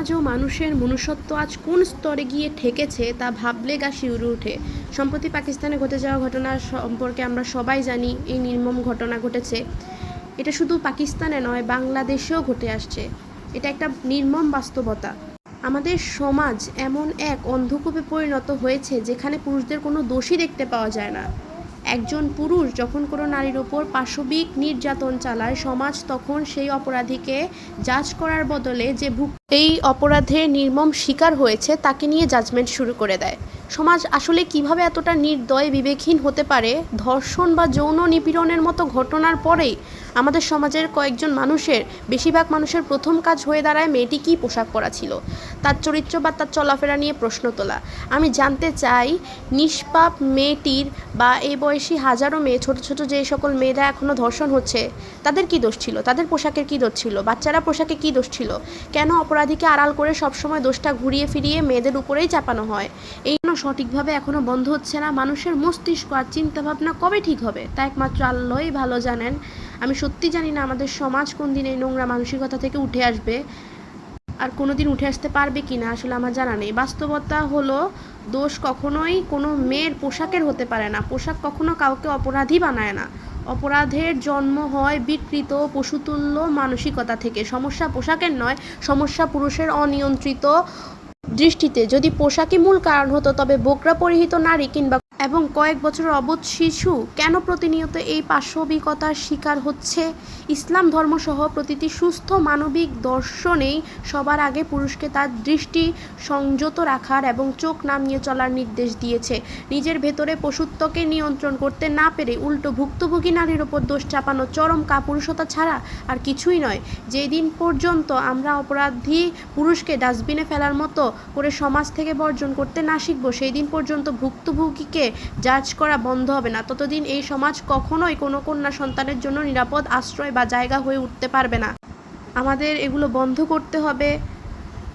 আজও মানুষের মনুষ্যত্ব আজ কোন স্তরে গিয়ে ঠেকেছে তা ভাবলে গা শিউরে ওঠে। সম্প্রতি পাকিস্তানে ঘটে যাওয়া ঘটনা সম্পর্কে আমরা সবাই জানি। এই নির্মম ঘটনা ঘটেছে, এটা শুধু পাকিস্তানে নয়, বাংলাদেশেও ঘটে আসছে। এটা একটা নির্মম বাস্তবতা। আমাদের সমাজ এমন এক অন্ধকূপে পরিণত হয়েছে যেখানে পুরুষদের কোনো দোষই দেখতে পাওয়া যায় না। একজন পুরুষ যখন কোনো নারীর ওপর পাশবিক নির্যাতন চালায়, সমাজ তখন সেই অপরাধীকে জাজ করার বদলে যে এই অপরাধের নির্মম শিকার হয়েছে তাকে নিয়ে জাজমেন্ট শুরু করে দেয়। সমাজ আসলে কিভাবে এতটা নির্দয় বিবেকহীন হতে পারে? ধর্ষণ বা যৌন নিপীড়নের মতো ঘটনার পরেই আমাদের সমাজের কয়েকজন মানুষের, বেশিরভাগ মানুষের প্রথম কাজ হয়ে দাঁড়ায় মেয়েটি কী পোশাক পরা ছিল, তার চরিত্র বা তার চলাফেরা নিয়ে প্রশ্ন তোলা। আমি জানতে চাই, নিষ্পাপ মেয়েটির বা এই বয়সী হাজারো মেয়ে, ছোট ছোট যে সকল মেয়েরা এখনও ধর্ষণ হচ্ছে, তাদের কী দোষ ছিল? তাদের পোশাকের কী দোষ ছিল? বাচ্চারা পোশাকে কী দোষ ছিল? কেন অপরাধীকে আড়াল করে সবসময় দোষটা ঘুরিয়ে ফিরিয়ে মেয়েদের উপরেই চাপানো হয়? এই জন্য সঠিকভাবে এখনও বন্ধ হচ্ছে না। মানুষের মস্তিষ্ক আর চিন্তাভাবনা কবে ঠিক হবে তা একমাত্র আল্লাহই ভালো জানেন। আমি সত্যি জানি না আমাদের সমাজ কোন দিন এই নোংরা মানসিকতা থেকে উঠে আসবে, আর কোনো দিন উঠে আসতে পারবে কি না আসলে আমার জানা নেই। বাস্তবতা হলো, দোষ কখনোই কোনো মেয়ের পোশাকের হতে পারে না। পোশাক কখনো কাউকে অপরাধী বানায় না। অপরাধের জন্ম হয় বিকৃত পশুতুল্য মানসিকতা থেকে। সমস্যা পোশাকের নয়, সমস্যা পুরুষের অনিয়ন্ত্রিত দৃষ্টিতে। যদি পোশাকই মূল কারণ হতো, তবে বোরকা পরিহিত নারী কিংবা এবং কয়েক বছরের অবোধ শিশু কেন প্রতিনিয়ত এই পাশবিকতার শিকার হচ্ছে? ইসলাম ধর্মসহ প্রতিটি সুস্থ মানবিক দর্শনেই সবার আগে পুরুষকে তার দৃষ্টি সংযত রাখার এবং চোখ নামিয়ে চলার নির্দেশ দিয়েছে। নিজের ভেতরে পশুত্বকে নিয়ন্ত্রণ করতে না পেরে উল্টো ভুক্তভোগী নারীর ওপর দোষ চাপানো চরম কাপুরুষতা ছাড়া আর কিছুই নয়। যেদিন পর্যন্ত আমরা অপরাধী পুরুষকে ডাস্টবিনে ফেলার মতো করে সমাজ থেকে বর্জন করতে না শিখব, সেই দিন পর্যন্ত ভুক্তভোগীকে জাজ করা বন্ধ হবে না। ততদিন এই সমাজ কখনোই কোনো কন্যা সন্তানের জন্য নিরাপদ আশ্রয় বা জায়গা হয়ে উঠতে পারবে না। আমাদের এগুলো বন্ধ করতে হবে,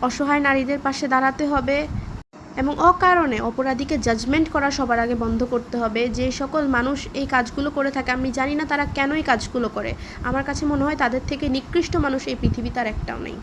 অসহায় নারীদের পাশে দাঁড়াতে হবে এবং অকারণে অপরাধীকে জাজমেন্ট করা সবার আগে বন্ধ করতে হবে। যে সকল মানুষ এই কাজগুলো করে থাকে, আমি জানি না তারা কেন এই কাজগুলো করে। আমার কাছে মনে হয় তাদের থেকে নিকৃষ্ট মানুষ এই পৃথিবীতে আর একটাও নেই।